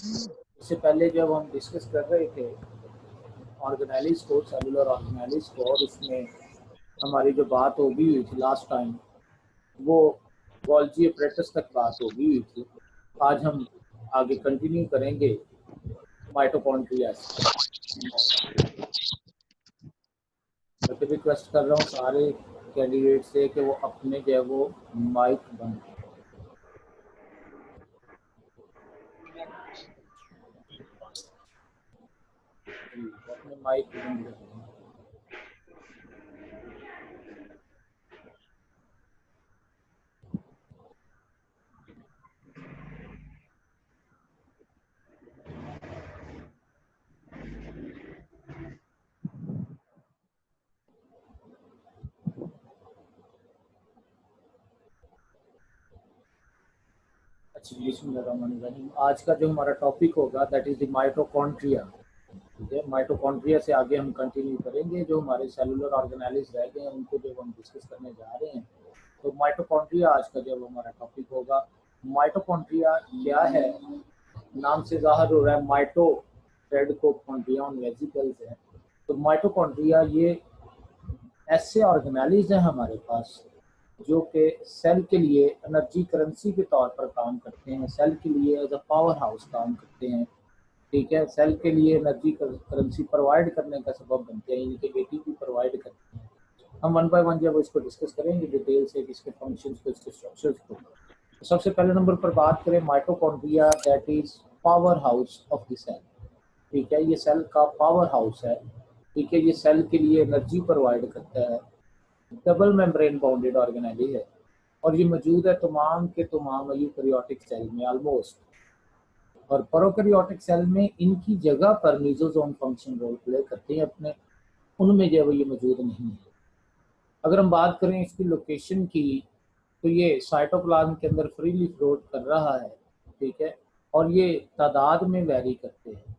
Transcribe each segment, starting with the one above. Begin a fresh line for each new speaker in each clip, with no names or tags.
इससे पहले जब हम डिस्कस कर रहे थे ऑर्गेनेलिस को, सेलुलर ऑर्गेनेलिस को, और उसमें हमारी जो बात होगी हुई थी लास्ट टाइम, वो गोल्जी अपरेटस तक बात होगी हुई थी। आज हम आगे कंटिन्यू करेंगे माइटोकॉन्ड्रिया से। मैं तो रिक्वेस्ट कर रहा हूँ सारे कैंडिडेट से कि वो अपने जो है वो माइक बंद करें। अपने माइक बंद करें। आज का जो हमारा टॉपिक होगा दैट इज द माइटोकॉन्ड्रिया। ठीक है, माइटोकॉन्ड्रिया से आगे हम कंटिन्यू करेंगे। जो हमारे सेलुलर ऑर्गेनेलिस रह गए हैं उनको जो हम डिस्कस करने जा रहे हैं, तो माइटोकॉन्ड्रिया आज का जो हमारा टॉपिक होगा। माइटोकॉन्ड्रिया क्या है, नाम से जाहिर हो रहा है, माइटो रेड को कॉन्ड्रियन वेजिकल्स है। तो माइटोकॉन्ड्रिया ये ऐसे ऑर्गेनेलिस हैं हमारे पास जो कि सेल के लिए एनर्जी करेंसी के तौर पर काम करते हैं, सेल के लिए एज अ पावर हाउस काम करते हैं। ठीक है, सेल के लिए एनर्जी करेंसी प्रोवाइड करने का सबब बनते हैं, इनके एटीपी प्रोवाइड करते हैं। हम वन बाय वन जब इसको डिस्कस करेंगे डिटेल से, इसके फंक्शंस को, इसके स्ट्रक्चर्स को। तो सबसे पहले नंबर पर बात करें mitochondria, that is powerhouse of the cell. ठीक है, ये सेल का पावर हाउस है। ठीक है, ये सेल के लिए एनर्जी प्रोवाइड करता है। डबल मेम्ब्रेन बाउंडेड ऑर्गेनेली है और ये मौजूद है तमाम के तमाम यूकैरियोटिक सेल में ऑलमोस्ट। और प्रोकैरियोटिक सेल में इनकी जगह पर न्यूक्लियोसोम फंक्शन रोल प्ले करते हैं अपने, उनमें जो है वो ये मौजूद नहीं है। अगर हम बात करें इसकी लोकेशन की, तो ये साइटोप्लाज्म के अंदर फ्रीली फ्लोट कर रहा है। ठीक है, और ये तादाद में वेरी करते हैं।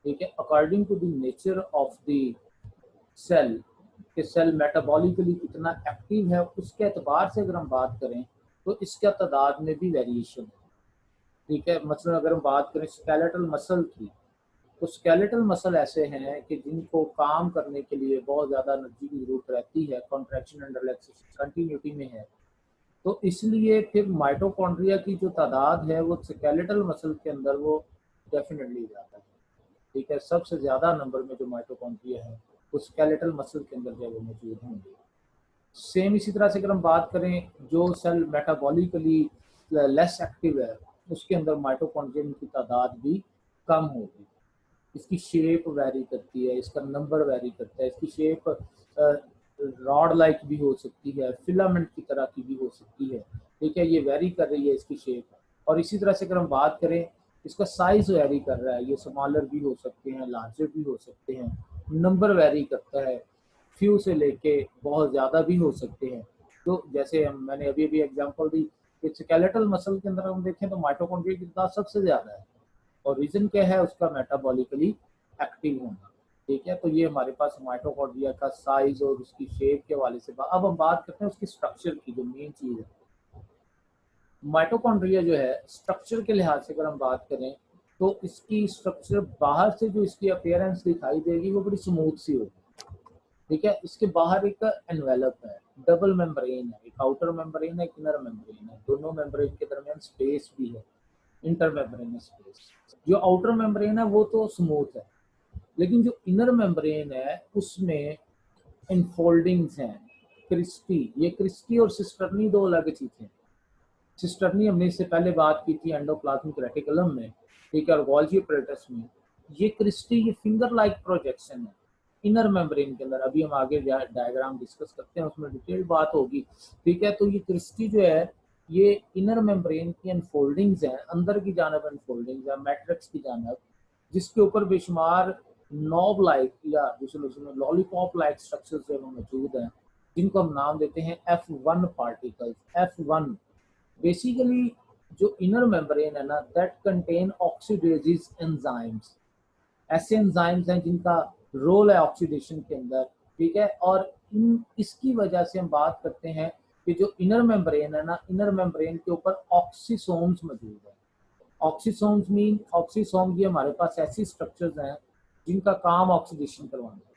ठीक है, according to the nature of the cell, कि सेल मेटाबॉलिकली कितना एक्टिव है, उसके एतबार से अगर हम बात करें तो इसका तादाद में भी वेरिएशन है। ठीक है, मसलन अगर हम बात करें स्केलेटल मसल की, तो स्केलेटल मसल ऐसे हैं कि जिनको काम करने के लिए बहुत ज़्यादा एनर्जी की जरूरत रहती है, कॉन्ट्रैक्शन एंड रिलैक्सेशन कंटिन्यूटी में है। तो इसलिए फिर माइटोकॉन्ड्रिया की जो तादाद है वो स्केलेटल मसल के अंदर वो डेफिनेटली ज़्यादा है। ठीक है, सबसे ज़्यादा नंबर में जो माइटोकॉन्ड्रिया है वो स्केलेटल मसल के अंदर जो वो मौजूद होंगे। सेम इसी तरह से अगर हम बात करें जो सेल मेटाबॉलिकली लेस एक्टिव है, उसके अंदर माइटोकॉन्ड्रिया की तादाद भी कम होगी। इसकी शेप वैरी करती है, इसका नंबर वैरी करता है, इसकी शेप रॉड लाइक भी हो सकती है, फिलामेंट की तरह की भी हो सकती है। ठीक है, ये वैरी कर रही है इसकी शेप। और इसी तरह से अगर हम बात करें, इसका साइज वैरी कर रहा है, ये स्मॉलर भी हो सकते हैं, लार्जर भी हो सकते हैं, नंबर वैरी करता है, फ्यू से लेके बहुत ज़्यादा भी हो सकते हैं। तो जैसे मैंने अभी अभी एग्जांपल दी कि स्केलेटल मसल के अंदर हम देखें तो माइटोकॉन्ड्रिया की तादाद सबसे ज़्यादा है, और रीजन क्या है, उसका मेटाबॉलिकली एक्टिव होना। ठीक है, तो ये हमारे पास माइटोकॉन्ड्रिया का साइज और उसकी शेप के हवाले से अब हम बात करते हैं उसकी स्ट्रक्चर की, जो मेन चीज है। माइटोकॉन्ड्रिया जो है स्ट्रक्चर के लिहाज से अगर हम बात करें तो इसकी स्ट्रक्चर बाहर से जो इसकी अपीयरेंस दिखाई देगी वो बड़ी स्मूथ सी होगी। ठीक है, इसके बाहर एक एनवेलप है, डबल मेम्ब्रेन है, एक आउटर मेम्ब्रेन है, एक इनर मेम्ब्रेन है, दोनों मेम्ब्रेन के दरमियान स्पेस भी है, इंटर मेम्ब्रेन स्पेस। जो आउटर मेम्ब्रेन है वो तो स्मूथ है, लेकिन जो इनर मेम्ब्रेन है उसमें इनफोल्डिंग्स हैं, क्रिस्टी। ये क्रिस्टी और सिस्टर्नी दो अलग चीजें। सिस्टर्नी हमने इससे पहले बात की थी एंडोप्लाज्मिक रेटिकुलम में, ठीक है, और गोल्गी apparatus में। ये क्रिस्टी, ये फिंगर लाइक प्रोजेक्शन है इनर मेम्ब्रेन के अंदर। अभी हम आगे डायग्राम डिस्कस करते हैं, उसमें डिटेल बात होगी। ठीक है, तो ये क्रिस्टी जो है ये इनर मेम्ब्रेन की अनफोल्डिंग्स हैं, अंदर की जानब अनफोल्डिंग्स है मैट्रिक्स की जानब, जिसके ऊपर बेशुमार नॉब लाइक या दूसरे लॉलीपॉप लाइक स्ट्रक्चर जो मौजूद हैं, जिनको हम नाम देते हैं F1 पार्टिकल्स। F1 बेसिकली जो इनर मेम्ब्रेन है ना, दैट कंटेन ऑक्सीडेजेस एंजाइम्स। ऐसे एंजाइम्स हैं जिनका रोल है ऑक्सीडेशन के अंदर। ठीक है, और इसकी वजह से हम बात करते हैं कि जो इनर मेम्ब्रेन है ना, इनर मेम्ब्रेन के ऊपर ऑक्सीसोम्स मौजूद है। ऑक्सीसोम्स मीन ऑक्सीसोम ये हमारे पास ऐसी स्ट्रक्चर्स हैं जिनका काम ऑक्सीडेशन करवाना है।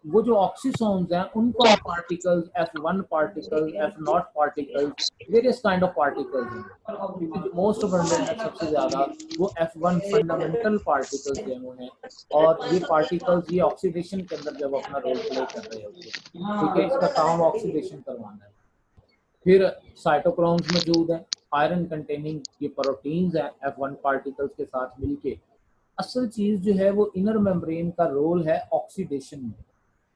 वो जो ऑक्सीसोम्स हैं उनको हम particles F1 particles, F0 particles, various kind of particles हैं, क्योंकि जो मोस्ट अबंडेंट है सबसे ज्यादा वो F1 फंडामेंटल पार्टिकल्स जो हैं वो हैं। और ये पार्टिकल्स ये ऑक्सीडेशन के अंदर जब अपना रोल प्ले कर रहे होते हैं, ठीक है, इसका काम ऑक्सीडेशन करवाना है। फिर साइटोक्रोम्स मौजूद हैं, आयरन कंटेनिंग ये प्रोटीन्स हैं F1 पार्टिकल्स के साथ मिलके। असल चीज जो है वो इनर मेम्ब्रेन का रोल है ऑक्सीडेशन में,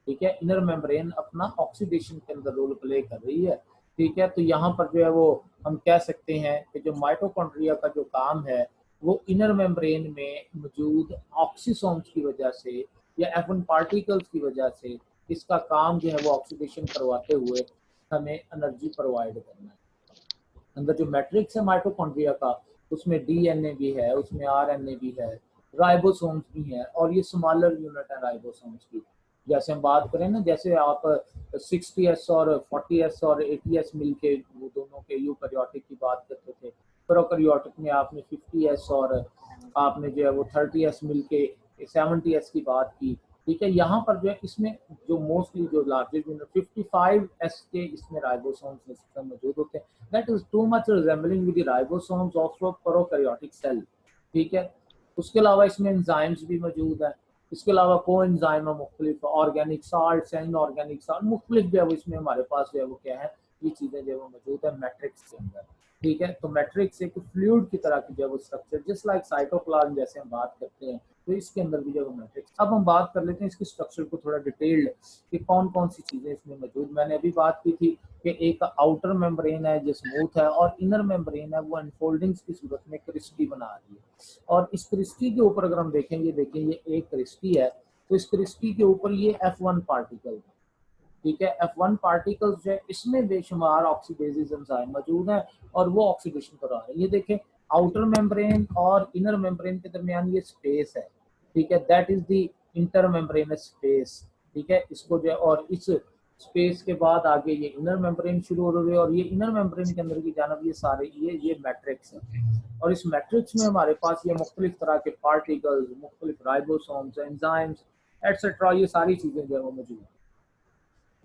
ठीक है, इनर मेम्ब्रेन अपना ऑक्सीडेशन के अंदर रोल प्ले कर रही है, ठीक है। तो यहाँ पर जो है वो हम कह सकते हैं कि जो माइटोकॉन्ड्रिया का जो काम है वो इनर मेम्ब्रेन में मौजूद ऑक्सीसोम्स की वजह से या F1 पार्टिकल्स की वजह से इसका काम जो है वो ऑक्सीडेशन करवाते हुए हमें एनर्जी प्रोवाइड करना है। अंदर जो मैट्रिक्स है माइटोकॉन्ड्रिया का उसमें डीएनए भी है, उसमें आरएनए भी है, राइबोसोम्स भी हैं, और ये स्मॉलर यूनिट है राइबोसोम्स की। जैसे हम बात करें ना, जैसे आप 60s और 40s और 80s मिलके वो दोनों के यूकैरियोटिक की बात करते थे, प्रोकैरियोटिक में आपने 50s और आपने जो है वो 30s मिलके 70s की बात की, ठीक है। यहाँ पर जो है इसमें जो मोस्टली जो लार्जेस्ट यूनिट 55s के इसमें राइबोसोम्स मौजूद होते हैं, that is too much resembling with the ribosomes of prokaryotic cell, ठीक है। उसके अलावा इसमें एंजाइम्स भी मौजूद हैं, इसके अलावा को एंजाइम है मुख्तलिफ, ऑर्गेनिक साल्ट, इनऑर्गेनिक साल्ट मुख्तलिफ जो है वो इसमें हमारे पास जो है वो क्या है, ये चीज़ें जो है वो मौजूद है मैट्रिक्स के अंदर, ठीक है। तो मैट्रिक्स एक फ्लूइड की तरह की जो है वो स्ट्रक्चर, जस्ट लाइक साइटोप्लाज्म जैसे हम बात करते हैं, तो इसके अंदर भी जो है मैट्रिक्स। अब हम बात कर लेते हैं इसकी स्ट्रक्चर को थोड़ा डिटेल्ड कि कौन कौन सी चीज़ें इसमें मौजूद। मैंने अभी बात की थी कि एक आउटर मेम्ब्रेन है जो स्मूथ है, और इनर मेम्ब्रेन है वो अनफोल्डिंग्स की सूरत में क्रिस्टी बना रही है। और इस क्रिस्टी के ऊपर अगर हम देखेंगे, देखिए ये एक क्रिस्टी है, तो इस क्रिस्टी के ऊपर ये F1 पार्टिकल, ठीक है, F1 पार्टिकल्स जो है इसमें बेशुमार ऑक्सीडेजेस एंजाइम मौजूद हैं और वो ऑक्सीडेशन करा रहे हैं। ये देखें आउटर मेम्ब्रेन और इनर मेम्ब्रेन के दरमियान ये स्पेस है, ठीक है, that is the inter membranes space, ठीक है। इसको जो है और इस स्पेस के बाद आगे ये इनर मेम्ब्रेन शुरू हो रही है, और ये इनर मेम्ब्रेन के अंदर की जानब ये सारे ये मैट्रिक्स है, और इस मैट्रिक्स में हमारे पास ये मुख्तलिफ तरह के पार्टिकल्स, मुख्तलिफ राइबोसोम्स, एंजाइम्स एटसेट्रा, ये सारी चीज़ें जो है वो मौजूद है।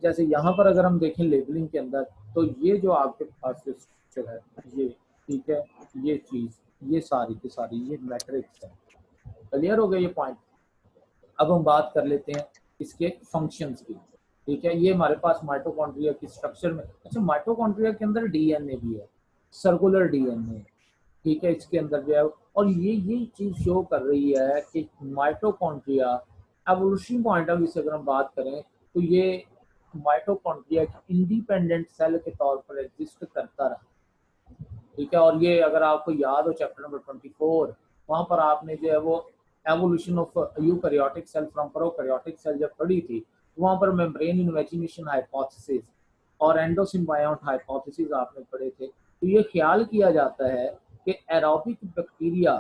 जैसे यहाँ पर अगर हम देखें लेबलिंग के अंदर, तो ये जो आपके पास स्ट्रक्चर है ये, ठीक है, ये चीज़, ये सारी की सारी ये मैट्रिक्स है। क्लियर हो गया ये पॉइंट। अब हम बात कर लेते हैं इसके फंक्शंस की, ठीक है। ये हमारे पास माइटोकॉन्ड्रिया की स्ट्रक्चर में, अच्छा माइटोकॉन्ड्रिया के अंदर डीएनए भी है, सर्कुलर डीएनए, ठीक है, इसके अंदर जो है, और ये चीज शो कर रही है कि mitochondria evolution point of view से अगर हम बात करें तो ये माइटोकॉन्ड्रिया की इंडिपेंडेंट सेल के तौर पर एग्जिस्ट करता रहा, ठीक है। और ये अगर आपको याद हो चैप्टर नंबर 24, वहाँ पर आपने जो है वो evolution of eukaryotic cell from prokaryotic cell जब पढ़ी थी, तो वहाँ पर मेम्ब्रेन इन्वेजिनेशन हाइपोथेसिस और एंडोसिम्बायोट हाइपोथेसिस आपने पढ़े थे। तो ये ख्याल किया जाता है कि एरोबिक बैक्टीरिया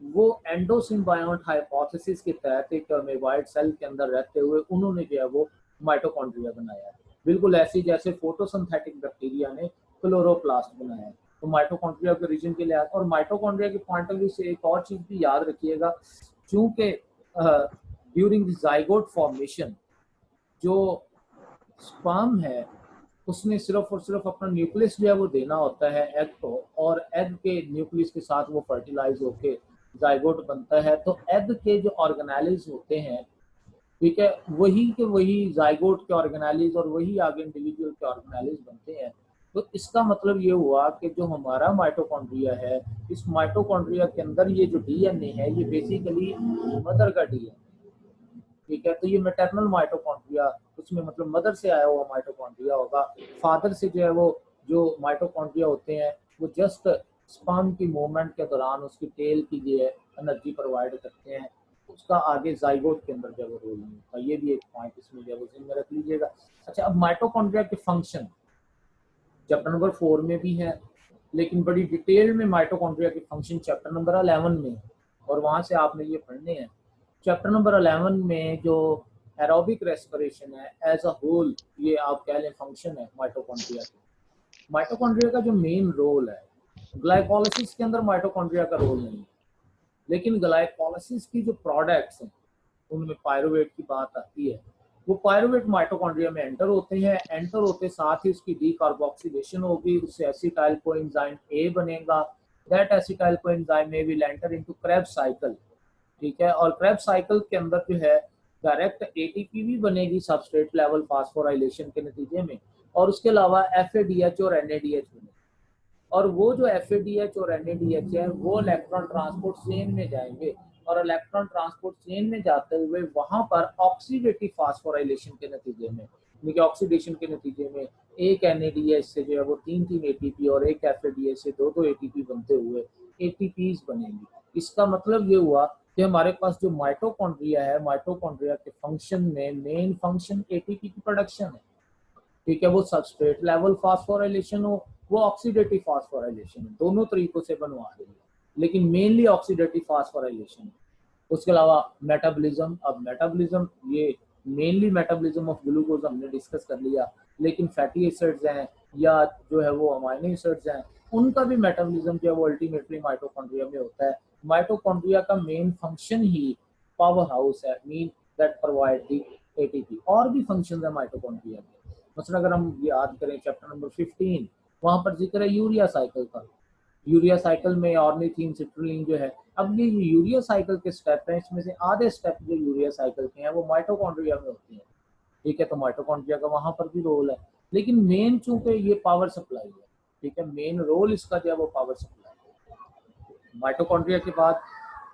वो एंडोसिम्बायोट हाइपोथेसिस के तहत एक अमीबाइड सेल के अंदर रहते हुए उन्होंने जो है वो माइटोकॉन्ड्रिया बनाया है, बिल्कुल ऐसी जैसे फोटोसिंथेटिक बैक्टीरिया ने क्लोरोप्लास्ट बनाया है। तो माइटोकॉन्ड्रिया के रीजन के लिए, और माइटोकॉन्ड्रिया के पॉइंट ऑफ व्यू से एक और चीज भी याद रखिएगा, चूंकि ड्यूरिंग द जाइगोट फॉर्मेशन जो स्पर्म है उसने सिर्फ और सिर्फ अपना न्यूक्लियस जो है वो देना होता है एग को, और एग के न्यूक्लियस के साथ वो फर्टिलाइज होके जाइगोट बनता है। तो एग के जो ऑर्गेनेलिज होते हैं, ठीक है, वही के वही जाइगोट के ऑर्गेनेलिज और वही आगे इंडिविजुअल के ऑर्गेनेलिज बनते हैं। तो इसका मतलब ये हुआ कि जो हमारा माइटोकॉन्ड्रिया है, इस माइटोकॉन्ड्रिया के अंदर ये जो डीएनए है ये बेसिकली मदर का डीएनए, ठीक है। तो ये मैटरनल माइटोकॉन्ड्रिया, उसमें मतलब मदर से आया हुआ माइटोकॉन्ड्रिया होगा। फादर से जो है वो जो माइटोकॉन्ड्रिया होते हैं वो जस्ट स्पर्म की मूवमेंट के दौरान उसकी टेल की जो है एनर्जी प्रोवाइड करते हैं, उसका आगे जाइगोट के अंदर जो है रोल नहीं होता। ये भी एक पॉइंट इसमें जो है वो ध्यान में रख लीजिएगा। अच्छा, अब माइटोकॉन्ड्रिया के फंक्शन चैप्टर नंबर 4 में भी है, लेकिन बड़ी डिटेल में माइटोकॉन्ड्रिया के फंक्शन चैप्टर नंबर 11 में, और वहां से आपने ये पढ़ने हैं। चैप्टर नंबर 11 में जो एरोबिक रेस्पिरेशन है एज अ होल, ये आप कह लें फंक्शन है माइटोकॉन्ड्रिया के। माइटोकॉन्ड्रिया का जो मेन रोल है, ग्लाइकोलाइसिस के अंदर माइटोकॉन्ड्रिया का रोल नहीं है, लेकिन ग्लाइकोलाइसिस की जो प्रोडक्ट्स हैं उनमें पायरुवेट की बात आती है। वो पायरुवेट माइटोकॉन्ड्रिया में एंटर होते हैं, एंटर होते साथ ही उसकी डीकार्बोक्सिलेशन होगी, उससे एसिटाइल कोएंजाइम ए बनेगा। That acetyl coenzyme A will enter into Krebs cycle, ठीक है। और क्रेब्स साइकिल के अंदर जो है डायरेक्ट एटीपी भी बनेगी सबस्ट्रेट लेवल फास्फोराइलेशन के नतीजे में, और उसके अलावा एफएडीएच और एनएडीएच बनेगी। और वो जो एफएडीएच और एनएडीएच है वो इलेक्ट्रॉन ट्रांसपोर्ट चेन में जाएंगे, और इलेक्ट्रॉन ट्रांसपोर्ट चेन में जाते हुए वहां पर ऑक्सीडेटिव फास्फोराइलेशन के नतीजे में, देखिए ऑक्सीडेशन के नतीजे में एक एनएडीएच से जो है वो 3 एटीपी और एक एफएडीएच से 2 एटीपी बनते हुए एटीपीज बनेंगी। इसका मतलब ये हुआ कि हमारे पास जो माइटोकॉन्ड्रिया है, माइटोकॉन्ड्रिया के फंक्शन में मेन फंक्शन एटीपी की प्रोडक्शन है, ठीक है। वो सबस्ट्रेट लेवल फास्फोराइलेशन हो, वो ऑक्सीडेटिव फास्फोराइलेशन है, दोनों तरीकों से बनवा रही है, लेकिन मेनली ऑक्सीडेटिव फास्फोराइलेशन है। उसके अलावा मेटाबॉलिज्म, अब मेटाबॉलिज्म ये मेनली मेटाबॉलिज्म ऑफ ग्लूकोज हमने डिस्कस कर लिया, लेकिन फैटी एसिड्स हैं या जो है वो अमाइनो एसिड्स हैं, उनका भी मेटाबॉलिज्म जो है वो अल्टीमेटली माइटोकॉन्ड्रिया में होता है। माइटोकॉन्ड्रिया का मेन फंक्शन ही पावर हाउस है, mean that provide the ATP. और भी फंक्शंस है माइटोकॉन्ड्रिया के, मतलब अगर हम याद करें चैप्टर नंबर 15, वहां पर जिक्र है यूरिया साइकिल का। यूरिया साइकिल में ऑर्निथीन सिट्रुलिन जो है, अब ये यूरिया साइकिल के स्टेप हैं, इसमें से आधे स्टेप जो यूरिया साइकिल के हैं वो माइटोकॉन्ड्रिया में होते हैं, ठीक है। तो माइटोकॉन्ड्रिया का वहां पर भी रोल है, लेकिन मेन चूंकि ये पावर सप्लाई है, ठीक है, मेन रोल इसका जो है वो पावर सप्लाई है माइटोकॉन्ड्रिया के बाद।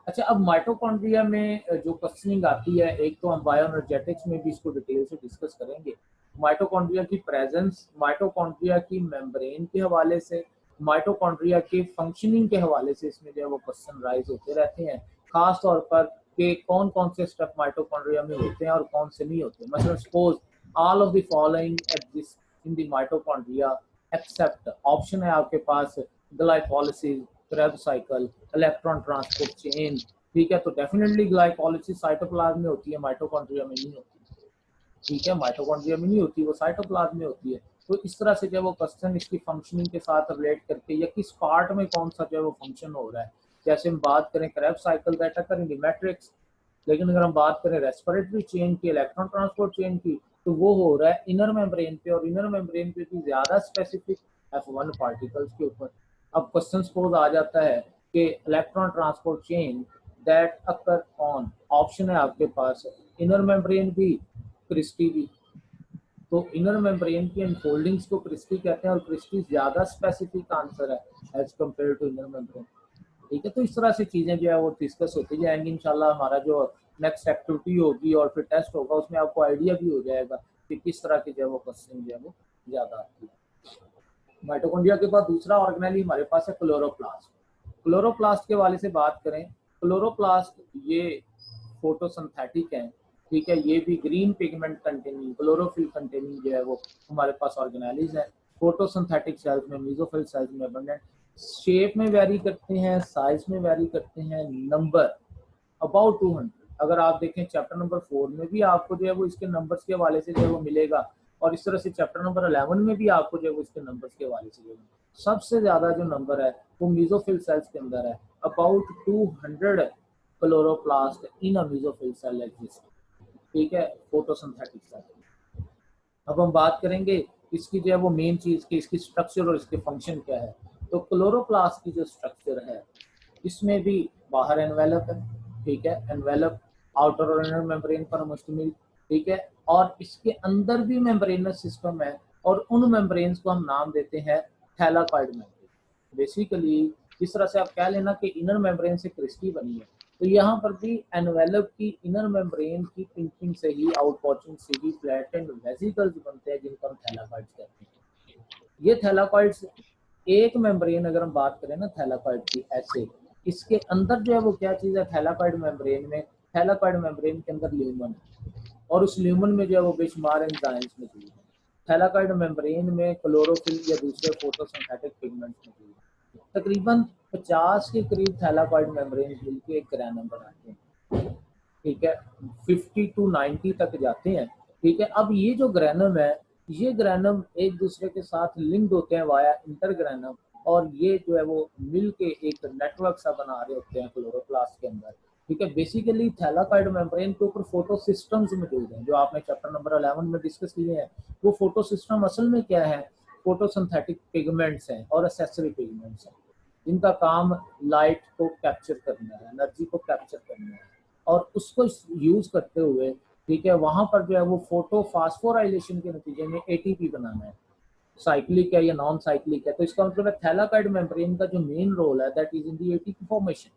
अच्छा, अब माइटोकॉन्ड्रिया में जो क्वेश्चनिंग आती है, एक तो हम बायोएनर्जेटिक्स में भी इसको डिटेल से डिस्कस करेंगे, माइटोकॉन्ड्रिया की प्रेजेंस, माइटोकॉन्ड्रिया की मेम्ब्रेन के हवाले से, माइटोकॉन्ड्रिया के फंक्शनिंग के हवाले से इसमें जो है वो क्वेश्चन राइज होते रहते हैं, खास तौर पर कि कौन कौन से स्टेप माइटोकॉन्ड्रिया में होते हैं और कौन से नहीं होते। मतलब suppose all of the following exist in the mitochondria except, option है आपके पास glycolysis, Krebs cycle, electron transport chain, ठीक है। तो डेफिनेटली ग्लाइकोलाइसिस साइटोप्लाज्म में होती है, माइटोकॉन्ड्रिया में नहीं होती, ठीक है। माइटोकॉन्ड्रिया में नहीं होती, वो साइटोप्लाज्म में होती है। तो इस तरह से जब वो क्वेश्चन इसकी फंक्शनिंग के साथ रिलेट करके या किस पार्ट में कौन सा जो है वो फंक्शन हो रहा है, जैसे हम बात करें Krebs cycle that occur in the matrix, लेकिन अगर हम बात करें रेस्पिरेटरी चेन की, इलेक्ट्रॉन ट्रांसपोर्ट चेन की, तो वो हो रहा है इनर मेम्ब्रेन पे, और इनर मेम्ब्रेन पे भी ज्यादा स्पेसिफिक F1 पार्टिकल्स के ऊपर। अब क्वेश्चन सपोज आ जाता है कि electron transport chain that occur on, option है आपके पास इनर मेम्ब्रेन भी, क्रिस्टी भी। तो इनर मेम्ब्रेन की अनफोल्डिंग्स को क्रिस्टी कहते हैं, और क्रिस्टी ज्यादा स्पेसिफिक आंसर है as compare to inner membrane, ठीक है। तो इस तरह से चीजें जो है वो डिस्कस होती जाएंगी। इंशाल्लाह हमारा जो नेक्स्ट एक्टिविटी होगी और फिर टेस्ट होगा, उसमें आपको आइडिया भी हो जाएगा कि किस तरह की जो है वो क्वेश्चन जो है वो ज्यादा आती है। माइटोकॉन्ड्रिया के बाद दूसरा ऑर्गेनेल हमारे पास है क्लोरोप्लास्ट। क्लोरोप्लास्ट के वाले से बात करें, क्लोरोप्लास्ट ये फोटोसिंथेटिक है, ठीक है। ये भी green pigment containing, chlorophyll containing जो है वो हमारे पास ऑर्गेनेलिज है। फोटोसिंथेटिक सेल्स में, मेसोफिल सेल्स में अबंडेंट, शेप में वेरी करते हैं, साइज में वेरी करते हैं, नंबर अबाउट 200। अगर आप देखें चैप्टर नंबर 4 में भी आपको जो है वो इसके नंबर्स के हवाले से जो है वो मिलेगा, और इस तरह से चैप्टर नंबर 11 में भी आपको जो है वो इसके नंबर्स के हवाले से जो है सबसे ज्यादा जो नंबर है वो मेसोफिल सेल्स के अंदर है, about 200 chloroplast in a mesophyll cell exist, ठीक है, फोटोसिंथेटिक सेल। अब हम बात करेंगे इसकी जो है वो मेन चीज की, इसकी स्ट्रक्चर और इसके फंक्शन क्या है। तो क्लोरोप्लास्ट की जो स्ट्रक्चर है, इसमें भी बाहर एनवेलप है, ठीक है, एनवेलप आउटर और इनर मेम्ब्रेन पर मुश्तमिल, ठीक है। और इसके अंदर भी मेम्ब्रेनस सिस्टम है, और उन मेम्ब्रेन्स को हम नाम देते हैं थैलाकॉइड मेम्ब्रेन। बेसिकली इस तरह से आप कह लेना कि इनर मेम्ब्रेन से क्रिस्टी बनी है, तो यहाँ पर भी एनवेलप की इनर मेम्ब्रेन की पिंचिंग से ही, आउटपॉचिंग से ही फ्लैटेंड वेसिकल्स बनते हैं, जिनको हम थैलाकॉइड्स कहते हैं। ये थैलाकॉइड्स, एक मेम्ब्रेन अगर हम बात करें ना थैलाकॉइड की, ऐसे इसके अंदर जो है वो क्या चीज है, थैलाकॉइड मेम्ब्रेन में, थैलाकॉइड मेम्ब्रेन के अंदर ल्यूमन है, और उस ल्यूमन में जो है वो बेशुमार एंजाइम्स मौजूद है। थैलाकॉइड मेम्ब्रेन में क्लोरोफिल या दूसरे फोटोसिंथेटिक पिगमेंट्स मौजूद है। तकरीबन 50 के करीब थैलाकॉइड मेम्ब्रेन मिलकर एक ग्रैनम बनाते हैं, ठीक है, 50 to 90 तक जाते हैं, ठीक है। अब ये जो ग्रैनम है, ये ग्रैनम एक दूसरे के साथ लिंक्ड होते हैं वाया इंटरग्रैनम, और ये जो है वो मिल के एक नेटवर्क सा बना रहे होते हैं क्लोरोप्लास्ट के अंदर। ठीक है, बेसिकली थैलाकॉइड मेम्ब्रेन के ऊपर फोटो सिस्टम्स मौजूद हैं जो आपने चैप्टर नंबर 11 में डिस्कस किए हैं। वो फोटो सिस्टम असल में क्या है, फोटोसिंथेटिक पिगमेंट्स हैं और एसेसरी पिगमेंट्स हैं जिनका काम लाइट को कैप्चर करना है, एनर्जी को कैप्चर करना है और उसको यूज करते हुए, ठीक है, वहां पर जो है वो फोटो फास्फोराइलेशन के नतीजे में एटीपी बनाना है। साइक्लिक है या नॉन साइक्लिक है, तो इसका मतलब है थैलाकॉइड मेम्ब्रेन का जो मेन रोल है that is in the ATP formation.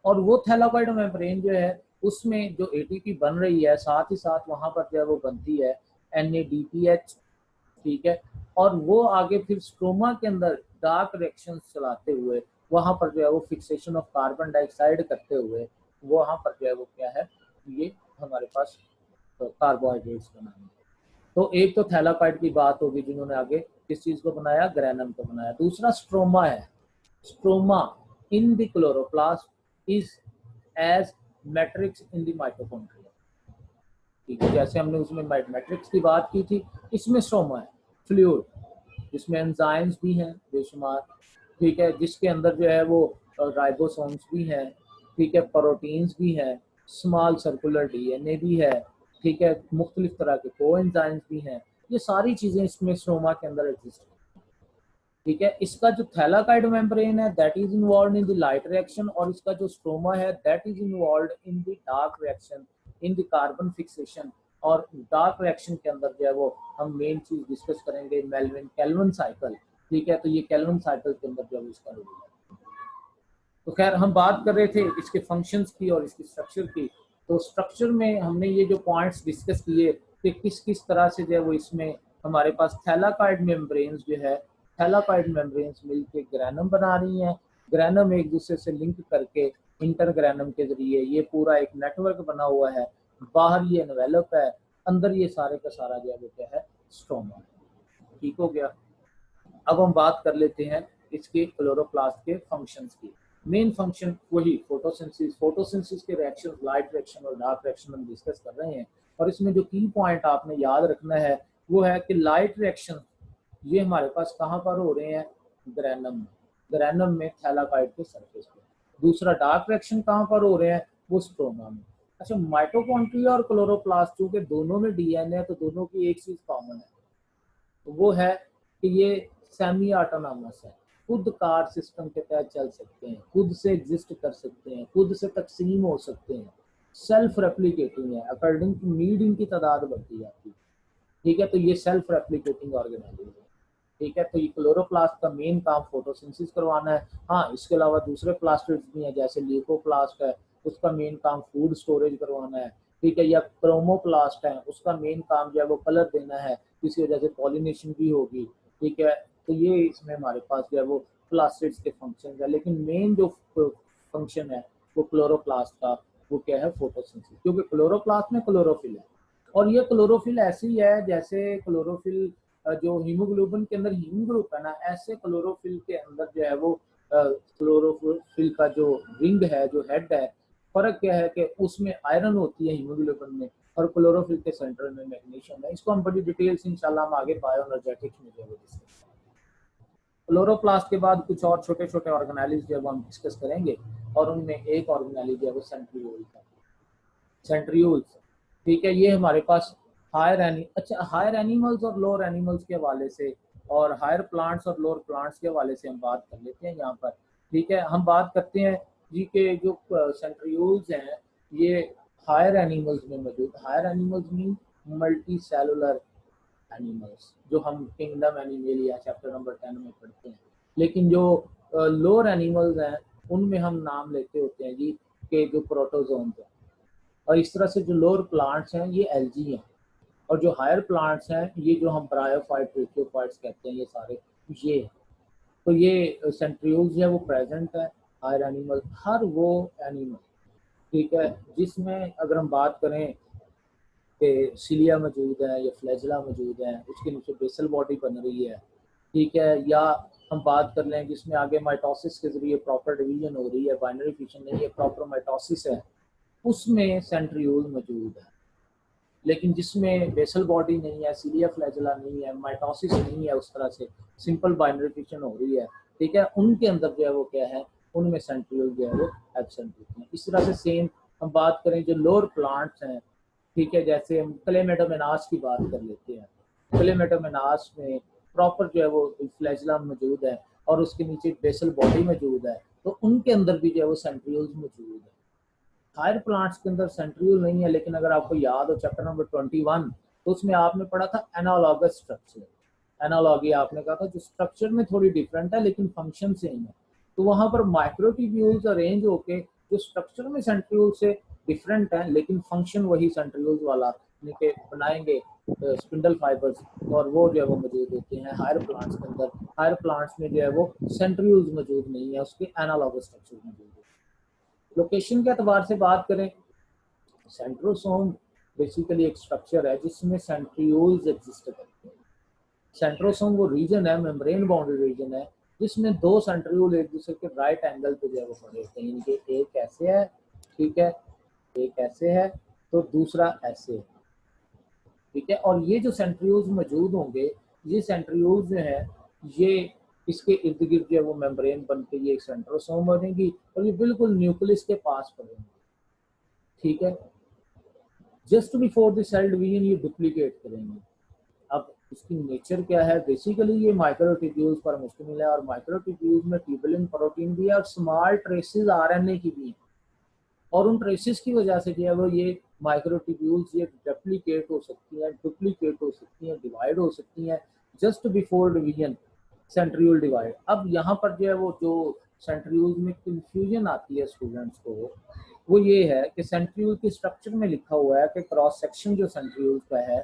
और वो थैलाकॉइड मेम्ब्रेन जो है उसमें जो एटीपी बन रही है साथ ही साथ वहां पर जो है वो बनती है NADPH। ठीक है, और वो आगे फिर स्ट्रोमा के अंदर डार्क रिएक्शन चलाते हुए वहां पर जो है वो फिक्सेशन ऑफ कार्बन डाइऑक्साइड करते हुए वहां पर जो है वो क्या है, ये हमारे पास कार्बोहाइड्रेट्स बनाने। तो एक तो थैलाकॉइड की बात होगी जिन्होंने आगे किस चीज को बनाया, ग्रेनम को बनाया। दूसरा स्ट्रोमा है। Stroma in the chloroplast is as matrix in the mitochondria. ठीक है, जैसे हमने उसमें मैट्रिक्स की बात की थी, इसमें स्ट्रोमा है फ्लूइड जिसमें एंजाइम्स भी हैं बेशुमार। ठीक है, जिसके अंदर जो है वो राइबोसोम्स भी हैं, ठीक है, प्रोटीन्स भी हैं, स्मॉल सर्कुलर DNA भी है, ठीक है, मुख्तलिफ तरह के कोएंजाइम्स भी हैं। ये सारी चीजें इसमें स्ट्रोमा के अंदर एग्जिस्ट हैं। ठीक है, इसका जो थैलाकॉइड मेम्ब्रेन है that is involve in the light reaction और इसका जो स्ट्रोमा है that is involve in the dark reaction, in the carbon fixation. और डार्क रिएक्शन के अंदर जो है वो हम मेन चीज डिस्कस करेंगे मेल्विन केल्विन साइकिल। ठीक है, तो ये केल्विन साइकिल के अंदर जो है इसका रोल है। तो खैर हम बात कर रहे थे इसके फंक्शंस की और इसकी स्ट्रक्चर की। तो स्ट्रक्चर में हमने ये जो पॉइंट्स डिस्कस किए कि किस किस तरह से जो है वो इसमें हमारे पास थैलाकॉइड मेम्ब्रेन्स जो है, थैलाकॉइड मेम्ब्रेन्स मिलके ग्रैनम बना रही हैं। ग्रैनम एक दूसरे से लिंक करके इंटरग्रैनम के जरिए ये पूरा एक नेटवर्क बना हुआ है। बाहर ये एनवेलप है, अंदर ये सारे का सारा जो है वो क्या है, स्ट्रोमा। ठीक हो गया। अब हम बात कर लेते हैं इसके क्लोरोप्लास्ट के फंक्शंस की। मेन फंक्शन वही फोटोसिंथेसिस, फोटोसिंथेसिस के रिएक्शन, लाइट रिएक्शन और डार्क रिएक्शन हम डिस्कस कर रहे हैं। और इसमें जो की पॉइंट आपने याद रखना है वो है कि लाइट रिएक्शन ये हमारे पास कहाँ पर हो रहे हैं, ग्रैनम में, ग्रैनम में थैलाकॉइड के सरफेस पे। दूसरा डार्क रिएक्शन कहाँ पर हो रहे हैं, वो स्ट्रोमा में। अच्छा, माइटोकॉन्ड्रिया और क्लोरोप्लास्ट चूंकि दोनों में DNA है तो दोनों की एक चीज कॉमन है, तो वो है कि ये सेमी ऑटोनॉमस है, खुद कार सिस्टम के तहत चल सकते हैं, खुद से एग्जिस्ट कर सकते हैं, खुद से तकसीम हो सकते हैं, सेल्फ रेप्लिकेटिंग है, अकॉर्डिंग टू नीड इनकी तादाद बढ़ती जाती है। ठीक है, तो ये सेल्फ रेप्लिकेटिंग ऑर्गेनाइजेशन है। ठीक है, तो ये क्लोरोप्लास्ट का मेन काम फोटोसिंथेसिस करवाना है। हाँ, इसके अलावा दूसरे प्लास्टिड्स भी हैं जैसे ल्यूकोप्लास्ट है, उसका मेन काम फूड स्टोरेज करवाना है। ठीक है, या क्रोमोप्लास्ट है, उसका मेन काम जो है वो कलर देना है, इसी वजह से पॉलिनेशन भी होगी। ठीक है, तो ये इसमें हमारे पास जो है वो प्लास्टिड्स के फंक्शन है। लेकिन मेन जो फंक्शन है वो क्लोरोप्लास्ट का वो क्या है, फोटोसिंथेसिस, क्योंकि क्लोरोप्लास्ट में क्लोरोफिल है। और ये क्लोरोफिल ऐसी है जैसे क्लोरोफिल जो हीमोग्लोबिन के अंदर हीम ग्रुप है ना, ऐसे क्लोरोफिल के अंदर जो है वो क्लोरोफिल का जो रिंग है, जो हेड है, फर्क क्या है कि उसमें आयरन होती है हीमोग्लोबिन में और क्लोरोफिल के सेंटर में मैग्नीशियम है। इसको हम बड़ी डिटेल्स इंशाल्लाह हम आगे बायोएनर्जेटिक्स में जो है डिस्कस करेंगे। क्लोरोप्लास्ट के बाद कुछ और छोटे छोटे ऑर्गेनेलिज जो हम डिस्कस करेंगे और उनमें एक ऑर्गेनेलिज है वो सेंट्रियोल है, सेंट्रियोल्स। ठीक है, ये हमारे पास हायर एनिमल्स और लोअर एनिमल्स के हवाले से और हायर प्लांट्स और लोअर प्लांट्स के हवाले से हम बात कर लेते हैं यहाँ पर। ठीक है, हम बात करते हैं जी के जो सेंट्रियोल्स हैं ये हायर एनिमल्स में मौजूद। Higher animals mean multi cellular animals, जो हम किंगडम एनिमलिया चैप्टर नंबर 10 में पढ़ते हैं। लेकिन जो लोअर एनिमल्स हैं उनमें हम नाम लेते होते हैं जी के जो प्रोटोजोन्स हैं। और इस तरह से जो लोअर प्लांट्स हैं ये एल्गी हैं और जो हायर प्लांट्स हैं ये जो हम ब्रायोफाइट, ट्रेकियोफाइट्स कहते हैं, ये सारे ये हैं। तो ये सेंट्रियोल्स है वो प्रेजेंट है हायर एनिमल, हर वो एनिमल, ठीक है, जिसमें अगर हम बात करें कि सिलिया मौजूद है या फ्लैजिला मौजूद है, उसके नीचे बेसल बॉडी बन रही है। ठीक है, या हम बात कर लें जिसमें आगे माइटोसिस के जरिए प्रॉपर डिवीजन हो रही है, बाइनरी फिशन नहीं है, प्रॉपर माइटोसिस है, उसमें सेंट्रियोल मौजूद है। लेकिन जिसमें बेसल बॉडी नहीं है, सीलिया फ्लैजिला नहीं है, माइटोसिस नहीं है, उस तरह से सिंपल बाइनरी फिशन हो रही है, ठीक है, उनके अंदर जो है वो क्या है, उनमें सेंट्रियोल जो है वो एब्सेंट होते हैं। इस तरह से सेम हम बात करें जो लोअर प्लांट्स हैं, ठीक है, जैसे हम क्लेमेटोमेनास की बात कर लेते हैं। क्लेमेटोमेनास में प्रॉपर जो है वो फ्लैजिला मौजूद है और उसके नीचे बेसल बॉडी मौजूद है, तो उनके अंदर भी जो है वो सेंट्रियोल्स मौजूद है। हायर प्लांट्स के अंदर सेंट्रियोल नहीं है, लेकिन अगर आपको याद हो चैप्टर नंबर 21, तो उसमें आपने पढ़ा था एनालॉगस स्ट्रक्चर। एनालॉगी आपने कहा था जो स्ट्रक्चर में थोड़ी डिफरेंट है लेकिन फंक्शन सेम है। तो वहां पर माइक्रोट्यूब्यूल्स अरेंज होके जो स्ट्रक्चर में सेंट्रियोल से डिफरेंट है लेकिन फंक्शन वही सेंट्रियोल्स वाला के बनाएंगे स्पिंडल फाइबर्स, और वो जो है वो मौजूद होते हैं हायर प्लांट्स के अंदर। हायर प्लांट्स में जो है वो सेंट्रियोल्स मौजूद नहीं है, उसके एनालॉगस स्ट्रक्चर मौजूद है। लोकेशन के अतबार से बात करें, सेंट्रोसोम बेसिकली एक स्ट्रक्चर है जिसमें सेंट्रियोल्स एग्जिस्ट करते हैं। सेंट्रोसोम वो रीजन है, मेम्ब्रेन बाउंड्री रीजन है, जिसमें दो सेंट्रियोल एक दूसरे के राइट एंगल पे जो है वो पड़े होते हैं। इनके एक ऐसे है, ठीक है, एक ऐसे है तो दूसरा ऐसे है, ठीक है। और ये जो सेंट्रियोल्स मौजूद होंगे, ये सेंट्रियोल्स जो है ये इसके इर्द गिर्द जो है वो मेम्ब्रेन बन के ये एक सेंट्रोसोम बनेगी और ये बिल्कुल न्यूक्लियस के पास पड़ेंगे, ठीक है। Just before the cell division ये डुप्लीकेट करेंगे। अब इसकी नेचर क्या है, बेसिकली ये माइक्रोट्यूब्यूल्स पर मुश्तमिल है और माइक्रोट्यूब्यूल्स में ट्यूबुलिन प्रोटीन भी है और स्मॉल ट्रेसेस आरएनए की भी है, और उन ट्रेसेस की वजह से जो है वो ये माइक्रोट्यूब्यूल्स ये रेप्लिकेट हो सकती हैं, डुप्लीकेट हो सकती हैं, डिवाइड हो सकती हैं just before division, centriole divide. अब यहाँ पर जो है वो जो सेंट्रियोल्स में कंफ्यूजन आती है स्टूडेंट्स को, वो ये है कि सेंट्रियोल के स्ट्रक्चर में लिखा हुआ है कि क्रॉस सेक्शन जो सेंट्रियोल का है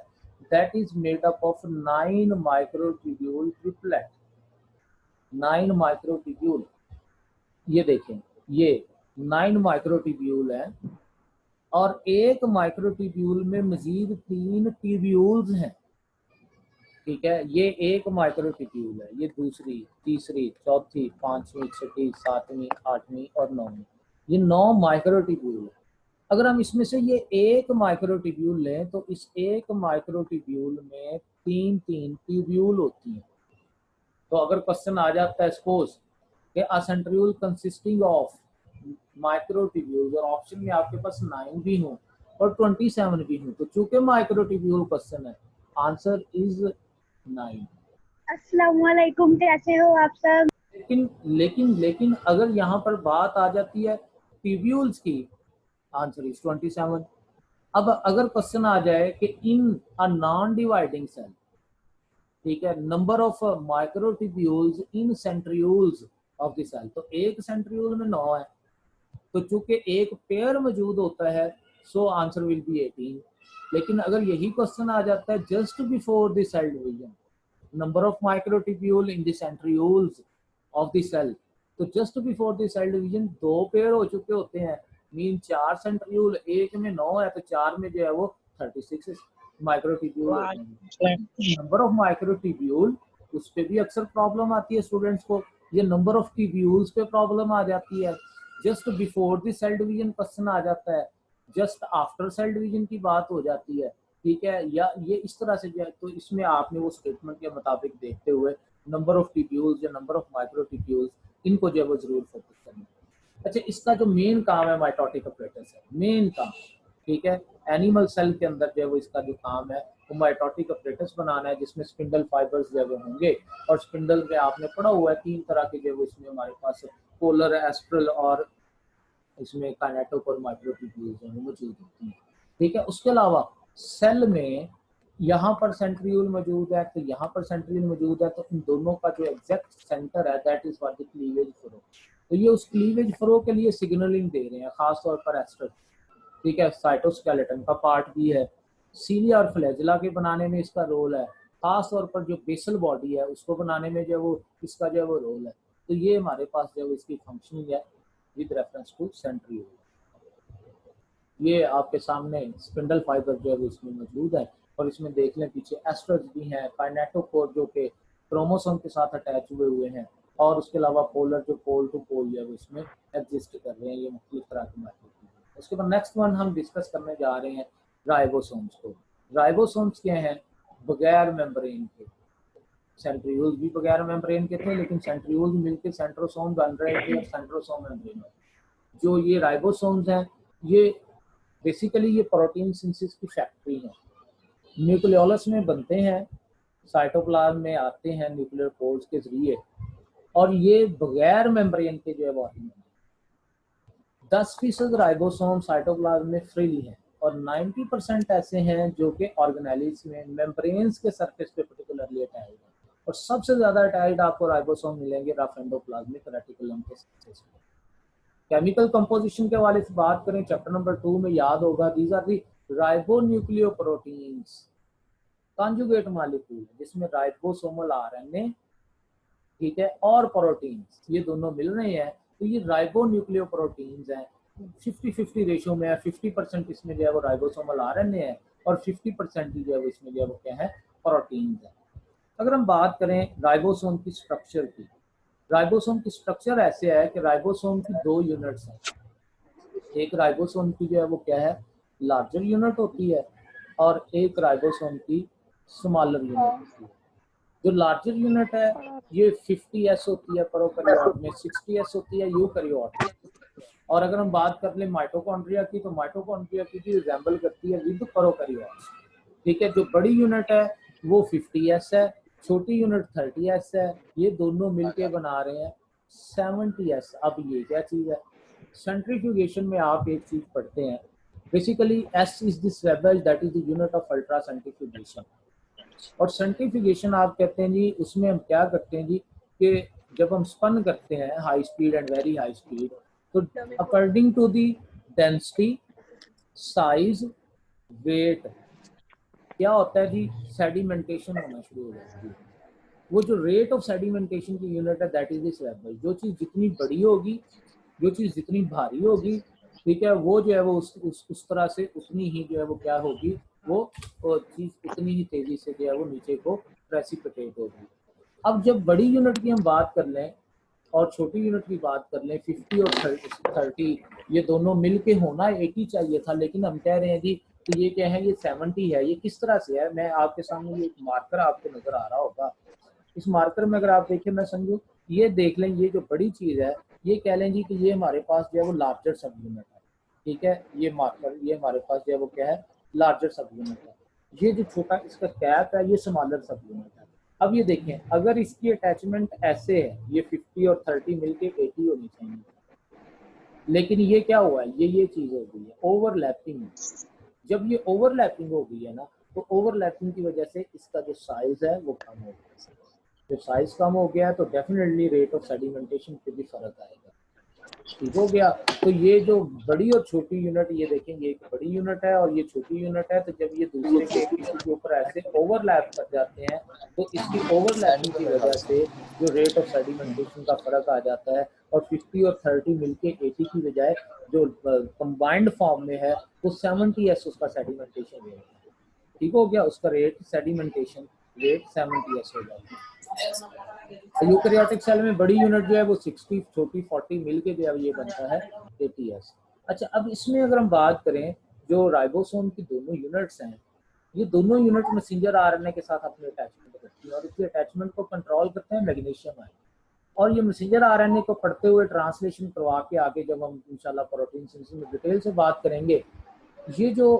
that is made up of 9 microtubule triplet। 9 microtubule, ये देखें, ये 9 माइक्रोट्यूब्यूल है और एक माइक्रोट्यूब्यूल में मजीद 3 ट्यूब्यूल्स हैं, ठीक है। ये एक माइक्रोट्यूब्यूल है, ये दूसरी, तीसरी, चौथी, पांचवी, छठी, सातवीं, आठवीं और नौवीं, ये 9 माइक्रोट्यूब्यूल है। अगर हम इसमें से ये एक माइक्रोट्यूब्यूल लें तो इस एक माइक्रोट्यूब्यूल में 3 ट्यूब्यूल होती हैं। तो अगर क्वेश्चन आ जाता है सपोज कि अ सेंट्रियोल कंसिस्टिंग ऑफ माइक्रोट्यूब्यूल और ऑप्शन में आपके पास 9 भी हो और 27 भी हो, तो चूंकि माइक्रोट्यूब्यूल क्वेश्चन है, आंसर इज 9।
अस्सलाम वालेकुम, कैसे हो आप सब?
लेकिन लेकिन लेकिन अगर यहाँ पर बात आ जाती है ट्यूब्यूल्स की, आंसर इज 27। अब अगर क्वेश्चन आ जाए कि in a non dividing cell, ठीक है, number of microtubules in centrioles of the cell, तो एक सेंट्रियोल में 9 है, तो चूंकि एक पेयर मौजूद होता है सो आंसर विल बी 18। लेकिन अगर यही क्वेश्चन आ जाता है just before the cell division, number of microtubule in the centrioles of the cell, तो just before the cell division 2 pair हो चुके होते हैं, मीन 4 सेंट्रियोल, एक में 9 है तो 4 में जो है वो 36 माइक्रोट्यूब्यूल होते हैं। नंबर ऑफ माइक्रोट्यूब्यूल, उस पर भी अक्सर प्रॉब्लम आती है स्टूडेंट्स को, ये नंबर ऑफ ट्यूब्यूल्स पे प्रॉब्लम आ जाती है। Just before the cell division question आ जाता है, जस्ट आफ्टर सेल डिवीजन की बात हो जाती है, ठीक है, या ये इस तरह से जो है, तो इसमें आपने वो स्टेटमेंट के मुताबिक देखते हुए नंबर ऑफ ट्यूब्यूल्स या नंबर ऑफ माइक्रोट्यूब्यूल्स, इनको जो है वो जरूर फोकस करना है। अच्छा, इसका जो मेन काम है माइटोटिक अपरेटस है, मेन काम, ठीक है। एनिमल सेल के अंदर जो है वो इसका जो काम है वो माइटोटिक अपरेटस बनाना है, जिसमें स्पिंडल फाइबर्स जो है वो होंगे, और स्पिंडल में आपने पढ़ा हुआ है 3 तरह के जो है वो इसमें हमारे पास पोलर, एस्ट्रल और इसमें काइनेटोक और माइक्रोट्यूब्यूल्स हैं वो मौजूद होती हैं, ठीक है। उसके अलावा सेल में यहाँ पर सेंट्रियोल मौजूद है, तो यहाँ पर सेंट्रियोल मौजूद है, तो इन दोनों का जो एग्जैक्ट सेंटर है that is for the cleavage flow. तो ये उस क्लीवेज फ्लो के लिए सिग्नलिंग दे रहे हैं, खासतौर पर एस्ट्रल, ठीक है। साइटोस्केलेटन का पार्ट भी है, सीलिया और फ्लैजिला के बनाने में इसका रोल है, खास तौर पर जो बेसल बॉडी है उसको बनाने में जो वो इसका जो है वो रोल है। तो ये हमारे पास जो इसकी फंक्शनिंग है विद रेफरेंस टू सेंट्रियोल। ये आपके सामने स्पिंडल फाइबर जो है वो इसमें मौजूद है, और इसमें देख लें पीछे एस्ट्रस भी हैं, काइनेटोकोर जो कि क्रोमोसोम के साथ अटैच हुए हुए हैं, और उसके अलावा पोलर जो पोल टू पोल जो है वो इसमें एग्जिस्ट कर रहे हैं, ये मुख्तलिफ तरह के माइक्रोट्यूब्यूल। उसके बाद नेक्स्ट वन हम डिस्कस करने जा रहे हैं राइबोसोम्स को। राइबोसोम्स क्या हैं? बगैर मेम्ब्रेन के सेंट्रियोल्स भी बगैर मेम्ब्रेन के थे, लेकिन सेंट्रियोल्स मिलकर सेंट्रोसोम बन रहे थे और सेंट्रोसोम मेम्ब्रेन। जो ये राइबोसोम्स हैं, ये बेसिकली ये प्रोटीन सिंथेसिस की फैक्ट्री है। न्यूक्लियोलस में बनते हैं, साइटोप्लाज्म में आते हैं न्यूक्लियर पोर्स के जरिए, और ये बगैर मेम्ब्रेन के जो है वो आते हैं। 10% राइबोसोम साइटोप्लाज्म में फ्रीली हैं और 90% ऐसे हैं जो कि ऑर्गेनेल्स में मेम्ब्रेन्स के सरफेस पे पर्टिकुलरली अटैच्ड हैं, और सबसे ज्यादा अटैच्ड आपको राइबोसोम मिलेंगे रफ एंडोप्लाज्मिक रेटिकुलम के सरफेस पे। केमिकल कंपोजिशन के हवाले से बात करें, चैप्टर नंबर 2 में याद होगा, these are the ribonucleoproteins conjugate molecule, जिसमें राइबोसोमल आरएनए, ठीक है, और प्रोटीन्स ये दोनों मिल रहे हैं, तो ये राइबोन्यूक्लियोप्रोटीन्स हैं। 50-50 रेशियो में है, 50% इसमें जो है वो राइबोसोमल आरएनए है और 50% ही जो है वो इसमें जो है वो क्या है, प्रोटीन्स है। अगर हम बात करें राइबोसोम की स्ट्रक्चर की, राइबोसोम की स्ट्रक्चर ऐसे है कि राइबोसोम की 2 यूनिट्स हैं। एक राइबोसोम की जो है वो क्या है, लार्जर यूनिट होती है, और एक राइबोसोम की स्मॉलर यूनिट होती है। जो लार्जर यूनिट है ये 50S होती है प्रोकैरियोट में, 60S होती है यूकैरियोट में। और अगर हम बात कर लें माइटोकॉन्ड्रिया की, तो माइटोकॉन्ड्रिया की भी रिजेंबल करती है विद प्रोकैरियोट्स, ठीक है। जो बड़ी यूनिट है वो 50S है, छोटी यूनिट 30S है, ये दोनों मिलके बना रहे हैं 70S। अब ये क्या चीज है, सेंट्रीफ्यूगेशन में आप एक चीज पढ़ते हैं, basically S is this rebel that is the unit of ultra centrifugation. और सेंट्रीफ्यूगेशन आप कहते हैं जी, उसमें हम क्या करते हैं जी कि जब हम स्पन करते हैं high speed and very high speed, तो according to the density, size, weight, क्या होता है जी, सेडिमेंटेशन होना शुरू हो जाती है। वो जो रेट ऑफ सेडिमेंटेशन की यूनिट है दैट इज दिस वेबल। जो चीज़ जितनी बड़ी होगी, जो चीज़ जितनी भारी होगी, ठीक है, वो जो है वो उस तरह से उतनी ही जो है वो क्या होगी, वो चीज़ उतनी ही तेजी से जो है वो नीचे को प्रेसिपिटेट होगी। अब जब बड़ी यूनिट की हम बात कर लें और छोटी यूनिट की बात कर लें, 50 और 30 ये दोनों मिल के होना 80 चाहिए था, लेकिन हम कह रहे हैं जी कि ये क्या है, ये 70 है। ये किस तरह से है, मैं आपके सामने ये मार्कर आपको नजर आ रहा होगा। इस मार्कर में अगर आप देखें, मैं समझू ये देख लें, ये जो बड़ी चीज़ है, ये कह लें जी कि ये हमारे पास जो है वो लार्जर सब यूनिट है, ठीक है। ये मार्कर, ये हमारे पास जो है वो क्या है, लार्जर सब यूनिट है। ये जो छोटा इसका कैप है, ये स्मॉलर सब यूनिट है। अब ये देखें, अगर इसकी अटैचमेंट ऐसे है, ये 50 और 30 मिलके 80 होनी चाहिए, लेकिन ये क्या हुआ है, ये चीज़ हो गई है ओवरलैपिंग। जब ये ओवरलैपिंग हो गई है ना, तो ओवरलैपिंग की वजह से इसका जो साइज है वो कम हो गया। जब साइज कम हो गया तो डेफिनेटली रेट ऑफ सेडिमेंटेशन पे भी फर्क आएगा, ठीक हो गया। तो ये जो बड़ी और छोटी यूनिट, ये देखेंगे एक बड़ी यूनिट है और ये छोटी यूनिट है, तो जब ये दूसरे के किसी के ऊपर ऐसे ओवरलैप कर जाते हैं, तो इसकी ओवरलैपिंग की वजह से जो रेट ऑफ सेडिमेंटेशन का फर्क आ जाता है, और 50 और 30 मिलके 80 की बजाय जो कंबाइंड फॉर्म में है वो 70S उसका सेडिमेंटेशन रेट, ठीक हो गया, उसका रेट सेडिमेंटेशन रेट 70S हो जाता है। यूकैरियोटिक सेल में बड़ी यूनिट जो है वो 60, छोटी 40 मिलके जो है ये बनता है 80S। अच्छा, अब इसमें अगर हम बात करें, जो राइबोसोम की दोनों यूनिट्स हैं, ये दोनों यूनिट मैसेंजर आरएनए के साथ अपनी अटैचमेंट करती है, और इसकी अटैचमेंट को कंट्रोल करते हैं मैग्नीशियम आयन। और ये मैसेंजर आरएनए को पढ़ते हुए ट्रांसलेशन करवा के आगे जब हम इंशाल्लाह प्रोटीन सिंथेसिस में डिटेल से बात करेंगे, ये जो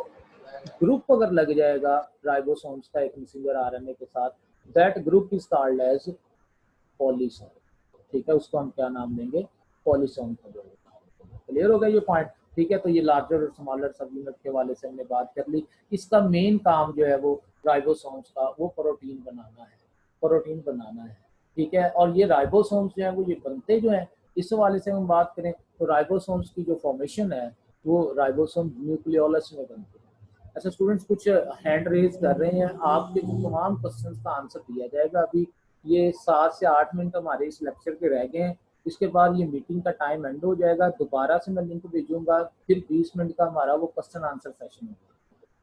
ग्रुप अगर लग जाएगा राइबोसोम्स का एक मैसेंजर आरएनए के साथ, that group is called as polysome, ठीक है। उसको हम क्या नाम देंगे, पॉलीसोम का। क्लियर हो गया ये पॉइंट, ठीक है। तो ये लार्जर और स्मॉलर सब यूनिट के वाले से हमने बात कर ली। इसका मेन काम जो है वो राइबोसोम्स का वो प्रोटीन बनाना है, प्रोटीन बनाना है, ठीक है। और ये राइबोसोम्स जो है वो ये बनते जो हैं, इस वाले से हम बात करें तो राइबोसोम्स की जो फॉर्मेशन है वो राइबोसोम न्यूक्लियोलस में बनते हैं। अच्छा स्टूडेंट्स, कुछ हैंड रेज कर रहे हैं, आपके जो तमाम क्वेश्चंस का आंसर दिया जाएगा। अभी ये 7 से 8 मिनट हमारे इस लेक्चर के रह गए हैं, इसके बाद ये मीटिंग का टाइम एंड हो जाएगा। दोबारा से मैं लिंक भेजूंगा, फिर 20 मिनट का हमारा वो क्वेश्चन आंसर सेशन होगा,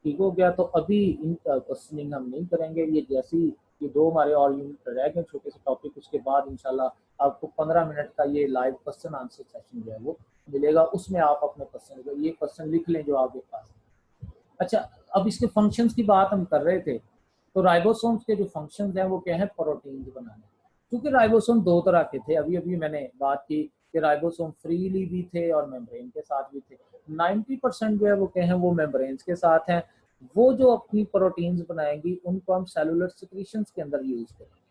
ठीक हो गया। तो अभी इन क्वेश्चनिंग हम नहीं करेंगे, ये जैसी ये 2 हमारे और यूनिट रह गए छोटे से टॉपिक, उसके बाद इंशाल्लाह आपको 15 मिनट का ये लाइव क्वेश्चन आंसर सेशन जो है वो मिलेगा। उसमें आप अपने क्वेश्चन, ये क्वेश्चन लिख लें जो आपके पास। अच्छा, अब इसके फंक्शंस की बात हम कर रहे थे, तो राइबोसोम्स के जो फंक्शंस हैं वो क्या है, प्रोटीन्स बनाने। क्योंकि राइबोसोम दो तरह के थे, अभी अभी मैंने बात की कि राइबोसोम फ्रीली भी थे और मेम्ब्रेन के साथ भी थे। 90% जो है वो क्या है, वो मेम्ब्रेन्स के साथ हैं। वो जो अपनी प्रोटीन्स बनाएंगी उनको हम सेलुलर सिक्रीशंस के अंदर यूज करेंगे,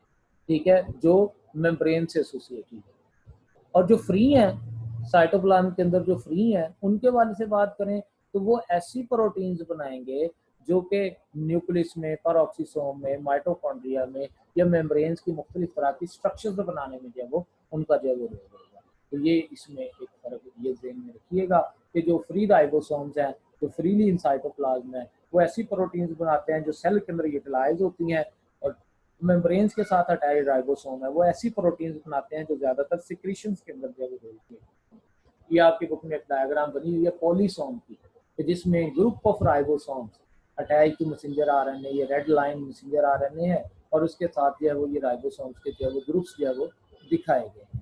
ठीक है, जो मेम्ब्रेन से एसोसिएटेड है। और जो फ्री हैं साइटोप्लाज्म के अंदर, जो फ्री हैं, उनके वाले से बात करें तो वो ऐसी प्रोटीन्स बनाएंगे जो कि न्यूक्लियस में, पेरोक्सिसोम में, माइटोकॉन्ड्रिया में या मेम्ब्रेन्स की मुख्तलिफ तरह की स्ट्रक्चर्स बनाने में जो है वो उनका जो है वो रोल होगा। तो ये इसमें एक फर्क ये ध्यान में रखिएगा कि जो फ्री राइबोसोम्स हैं, जो फ्रीली इन साइटोप्लाज्म है, वो ऐसी प्रोटीन्स बनाते हैं जो सेल के अंदर यूटिलाइज होती हैं। और मेम्ब्रेन्स के साथ अटैच राइबोसोम है वो ऐसी प्रोटीन्स बनाते हैं जो ज्यादातर सिक्रीशंस के अंदर जो है वो रोल प्ले करते हैं। ये आपकी बुक में एक डायग्राम बनी हुई है पॉलीसोम की, जिसमें group of ribosomes attach to messenger RNA, ये रेड लाइन मैसेंजर आरएनए है, और उसके साथ जो है वो ये राइबोसोम्स के जो है वो ग्रुप्स जो है वो दिखाए गए हैं।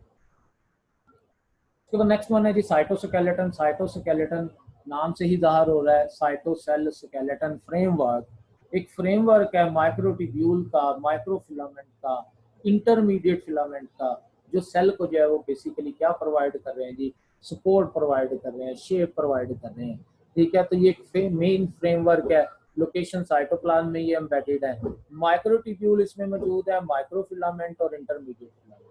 उसके बाद नेक्स्ट वन है जी साइटोस्केलेटन। साइटोस्केलेटन नाम से ही जाहिर हो रहा है, साइटोसेल स्केलेटन फ्रेमवर्क। एक फ्रेमवर्क है माइक्रोट्यूब्यूल का, माइक्रोफिलामेंट का, इंटरमीडिएट फिलामेंट का, जो सेल को जो है वो बेसिकली क्या प्रोवाइड कर रहे हैं जी, सपोर्ट प्रोवाइड कर रहे हैं, शेप प्रोवाइड कर रहे हैं, ठीक है। तो ये एक मेन फ्रेमवर्क है, लोकेशन साइटोप्लाज्म में ये एम्बेडेड है। माइक्रोट्यूब्यूल इसमें मौजूद है, माइक्रोफिलामेंट और इंटरमीडिएट फिलामेंट।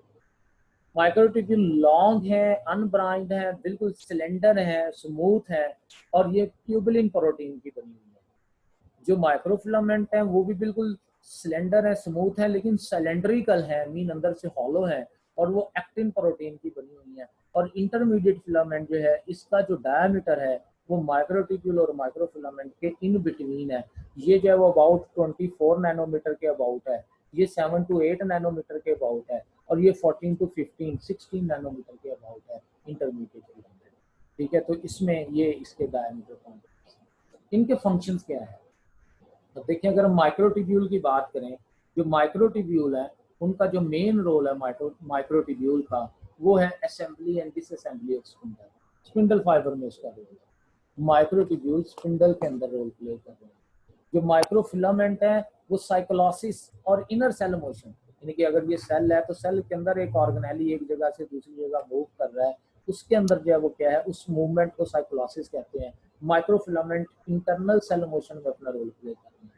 माइक्रोट्यूब्यूल लॉन्ग है, अनब्रांच्ड है, बिल्कुल सिलेंडर है, स्मूथ है, और ये ट्यूबुलिन प्रोटीन की बनी हुई है। जो माइक्रोफिलामेंट है वो भी बिल्कुल सिलेंडर है, स्मूथ है, लेकिन सिलेंड्रिकल है, मीन अंदर से हॉलो है, और वो एक्टिन प्रोटीन की बनी हुई है। और इंटरमीडिएट फिलामेंट जो है, इसका जो डायमीटर है वो माइक्रोट्यूब्यूल और माइक्रोफिलामेंट के इन बिटवीन है। ये जो है वो अबाउट 24 नैनोमीटर के अबाउट है, ये 7 to 8 नैनोमीटर के अबाउट है, और ये 14 to 16 नैनोमीटर के अबाउट है इंटरमीडिएट फिलामेंट, ठीक है। तो इसमें ये इसके डायमीटर कौन, इनके फंक्शंस क्या है। तो देखिए, अगर हम माइक्रोट्यूब्यूल की बात करें, जो माइक्रोट्यूब्यूल है उनका जो मेन रोल है माइक्रोट्यूब्यूल का, वो है assembly and disassembly of spindle. Spindle fibre में उसका रोल है। माइक्रोट्यूब्यूल स्पिंडल के अंदर रोल प्ले कर रहे हैं। जो माइक्रोफिलामेंट है वो साइक्लोसिस और इनर सेल मोशन, यानी कि अगर ये सेल है तो सेल के अंदर एक ऑर्गेनेली एक जगह से दूसरी जगह मूव कर रहा है, उसके अंदर जो है वो क्या है, उस मूवमेंट को साइक्लोसिस कहते हैं। माइक्रोफिलामेंट इंटरनल सेल मोशन में अपना रोल प्ले करते हैं,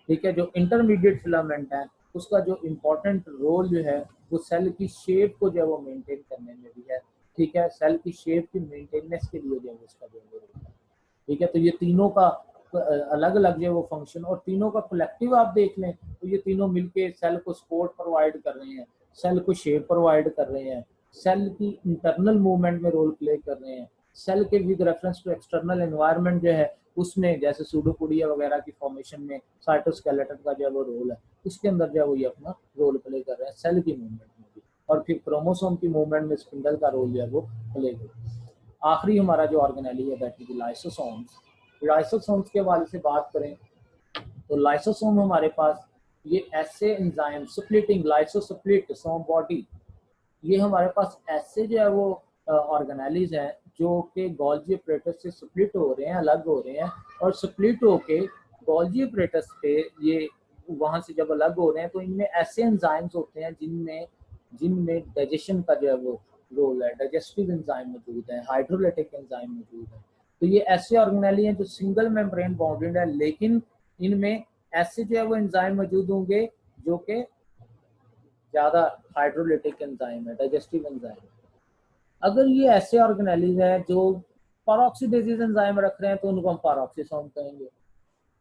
ठीक है। जो इंटरमीडिएट फिलामेंट है उसका जो इम्पोर्टेंट रोल जो है वो सेल की शेप को जो है वो मेंटेन करने में भी है, ठीक है। सेल की शेप की मेंटेनेंस के लिए जो है उसका जो रोल है, ठीक है। तो ये तीनों का अलग अलग जो है वो फंक्शन, और तीनों का कलेक्टिव आप देख लें तो ये तीनों मिलके सेल को सपोर्ट प्रोवाइड कर रहे हैं, सेल को शेप प्रोवाइड कर रहे हैं, सेल की इंटरनल मूवमेंट में रोल प्ले कर रहे हैं, सेल के with reference to external environment जो है उसमें, जैसे सूडोपोडिया वगैरह की फॉर्मेशन में साइटोस्केलेटन का जो है वो रोल है, उसके अंदर जो है वो ये अपना रोल प्ले कर रहे हैं सेल की मूवमेंट में भी, और फिर क्रोमोसोम की मूवमेंट में स्पिंडल का रोल जो है वो प्ले कर रहे हैं। आखिरी हमारा जो ऑर्गेनेली है दैट इज लाइसोसोम्स। लाइसोसोम्स के हवाले से बात करें तो लाइसोसोम हमारे पास ये ऐसे एंजाइम स्प्लिटिंग लाइसोस्प्लिट सोम बॉडी, ये हमारे पास ऐसे जो है वो ऑर्गेनेलीज हैं जो कि गोल्जी अपरेटस से स्प्लिट हो रहे हैं, अलग हो रहे हैं, और स्प्लिट होके गोल्जी अपरेटस पे ये वहां से जब अलग हो रहे हैं तो इनमें ऐसे एंजाइम्स होते हैं जिनमें जिनमें डाइजेशन का जो है वो रोल है, डाइजेस्टिव एंजाइम मौजूद है, हाइड्रोलाइटिक एंजाइम मौजूद है। तो ये ऐसे ऑर्गेनेली हैं जो सिंगल मेम्ब्रेन बाउंडेड है, लेकिन इनमें ऐसे जो है वो एंजाइम मौजूद होंगे जो कि ज्यादा हाइड्रोलाइटिक एंजाइम है, डाइजेस्टिव एंजाइम। अगर ये ऐसे ऑर्गेनेलीज हैं जो पैरोक्सीडेजेज एंजाइम रख रहे हैं तो उनको हम पैरोक्सिसोम कहेंगे।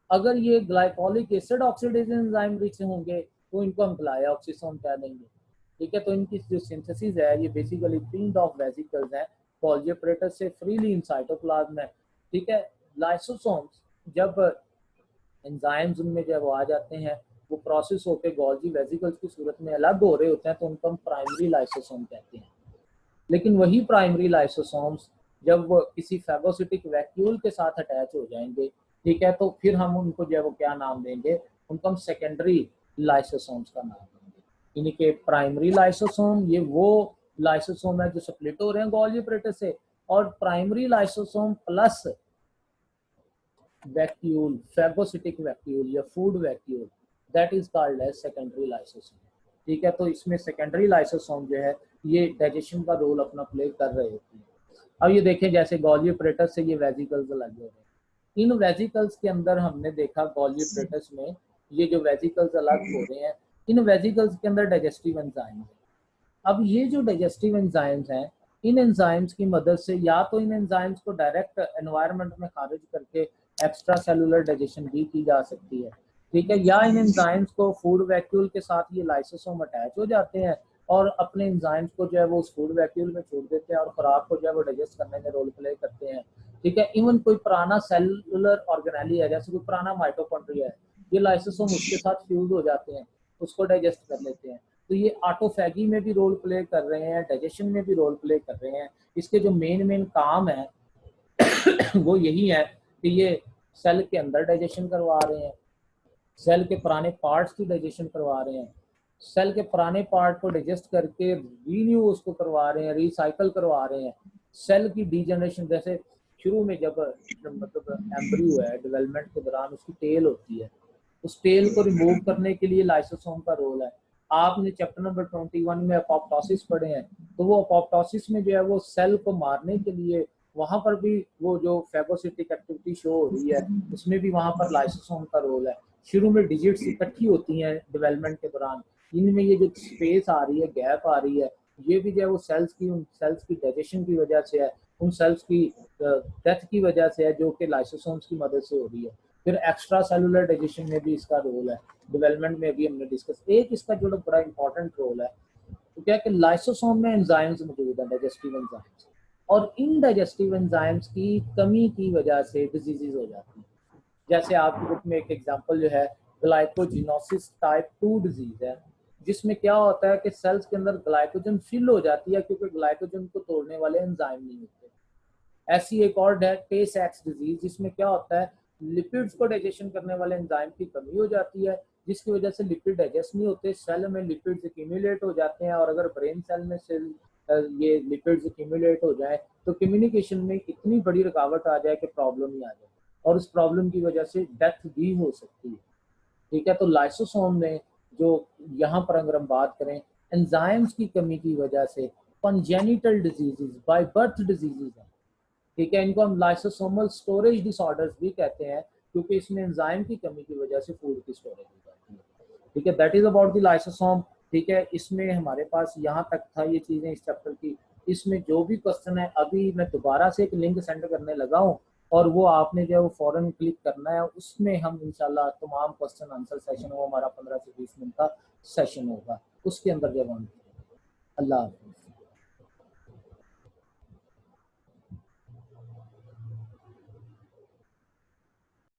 अगर ये glycolic acid oxidase enzyme rich होंगे तो इनको हम ग्लाइऑक्सिसोम कह देंगे, ठीक है। तो इनकी जो सिंथेसिस है ये बेसिकली पिंड ऑफ वेसिकल्स हैं, गोल्जी अपरेटस से फ्रीली इन साइटोप्लाज्म है, ठीक है। लाइसोसोम्स जब एंजाइम्स उनमें जब वो आ जाते हैं, वो प्रोसेस होकर गोल्जी वेसिकल्स की सूरत में अलग हो रहे होते हैं, तो उनको हम प्राइमरी लाइसोसोम कहते हैं। लेकिन वही प्राइमरी लाइसोसोम्स जब वो किसी फैगोसिटिक वैक्यूल के साथ अटैच हो जाएंगे, ठीक है, तो फिर हम उनको जो है वो क्या नाम देंगे, उनको हम सेकेंडरी लाइसोसोम्स का नाम देंगे। यानी कि प्राइमरी लाइसोसोम ये वो लाइसोसोम है जो स्प्लिट हो रहे हैं गोल्जी अपरेटस से, और primary lysosome plus vacuole, phagocytic vacuole या food vacuole, that is called as secondary lysosome. ठीक है, तो इसमें सेकेंडरी लाइसोसोम जो है ये डाइजेशन का रोल अपना प्ले कर रहे होते हैं। अब ये देखें, जैसे गोल्गी ऑपरेटस से ये वेजिकल्स अलग हो रहे हैं, इन वेजिकल्स के अंदर हमने देखा गोल्गी ऑपरेटस में ये जो वेजिकल्स अलग हो रहे हैं, इन वेजिकल्स के अंदर डाइजेस्टिव एंजाइम्स हैं। अब ये जो डाइजेस्टिव एंजाइम्स हैं, इन एंजाइम्स की मदद से या तो इन एंजाइम्स को डायरेक्ट एनवायरनमेंट में खारिज करके एक्स्ट्रा सेलुलर डाइजेशन भी की जा सकती है। ठीक है, या इन एंजाइम्स को फूड वैक्यूल के साथ ये लाइसोसोम अटैच हो जाते हैं और अपने एंजाइम्स को जो है वो उस फूड वैक्यूल में छोड़ देते हैं और खुराक को जो है वो डाइजेस्ट करने में रोल प्ले करते हैं। ठीक है, इवन कोई पुराना सेलुलर ऑर्गेनेली है, जैसे कोई पुराना माइटोकॉन्ड्रिया है, ये लाइसोसोम उसके साथ फ्यूज हो जाते हैं, उसको डाइजेस्ट कर लेते हैं। तो ये ऑटोफैगी में भी रोल प्ले कर रहे हैं, डाइजेशन में भी रोल प्ले कर रहे हैं। इसके जो मेन काम है वो यही है कि ये सेल के अंदर डाइजेशन करवा रहे हैं, सेल के पुराने पार्ट्स की डाइजेशन करवा रहे हैं, सेल के पुराने पार्ट को डाइजेस्ट करके रीन्यू उसको करवा रहे हैं, रिसाइकल करवा रहे हैं। सेल की डीजनरेशन, जैसे शुरू में जब मतलब एम्ब्रियो है, डेवलपमेंट के दौरान उसकी टेल होती है, उस टेल को रिमूव करने के लिए लाइसोसोम का रोल है। आपने चैप्टर नंबर 21 में अपोप्टोसिस पढ़े हैं, तो वो अपोप्टोसिस में जो है वो सेल को मारने के लिए वहां पर भी वो जो फेगोसिटिक एक्टिविटी शो हो रही है, उसमें भी वहां पर लाइसोसोम का रोल है। शुरू में डिजिट्स इकट्ठी होती हैं डेवलपमेंट के दौरान, इनमें ये जो स्पेस आ रही है, गैप आ रही है, ये भी जो है वो उन सेल्स की डाइजेशन की वजह से है, उन सेल्स की डेथ की वजह से है, जो कि लाइसोसोम्स की मदद से हो रही है। फिर एक्स्ट्रा सेलुलर डाइजेशन में भी इसका रोल है, डेवलपमेंट में भी हमने डिस्कस। एक इसका जो बड़ा इंपॉर्टेंट रोल है तो क्या कि लाइसोसोम में एंजाइम्स मौजूद है, डाइजेस्टिव एंजाइम्स, और इन डाइजेस्टिव एंजाइम्स की कमी की वजह से डिजीजेज हो जाती है। जैसे आपकी बुक में एक एग्जांपल जो है ग्लाइकोजिनोसिस टाइप 2 डिजीज है, जिसमें क्या होता है कि सेल्स के अंदर ग्लाइकोजन फिल हो जाती है क्योंकि ग्लाइकोजन को तोड़ने वाले एंजाइम नहीं होते। ऐसी एक और है टे सैक्स डिजीज, जिसमें क्या होता है लिपिड्स को डाइजेशन करने वाले एंजाइम की कमी हो जाती है, जिसकी वजह से लिपिड डाइजेस्ट नहीं होते, सेल में लिपिड्स एक्यूमुलेट हो जाते हैं, और अगर ब्रेन सेल में सेल ये लिपिड्स एक्यूमुलेट हो जाए तो कम्युनिकेशन में इतनी बड़ी रुकावट आ जाए कि प्रॉब्लम ही आ जाए, और उस प्रॉब्लम की वजह से डेथ भी हो सकती है। ठीक है, तो लाइसोसोम में जो यहाँ पर अगर हम बात करें एंजाइम्स की कमी की वजह से congenital diseases, by birth diseases हैं। ठीक है, इनको हम लाइसोसोमल स्टोरेज डिसऑर्डर्स भी कहते हैं, क्योंकि इसमें एंजाइम की कमी की वजह से फूड की स्टोरेज हो जाती है। ठीक है, that is about the lysosome. ठीक है, इसमें हमारे पास यहाँ तक था ये चीजें इस चैप्टर की। इसमें जो भी क्वेश्चन है, अभी मैं दोबारा से एक लिंक सेंड करने लगा हूँ, और वो आपने जो है वो फौरन क्लिक करना है, उसमें हम इंशाल्लाह तमाम क्वेश्चन आंसर सेशन, वो हमारा 15 से 20 मिनट का सेशन होगा, उसके अंदर जब हम। अल्लाह हाफिज़।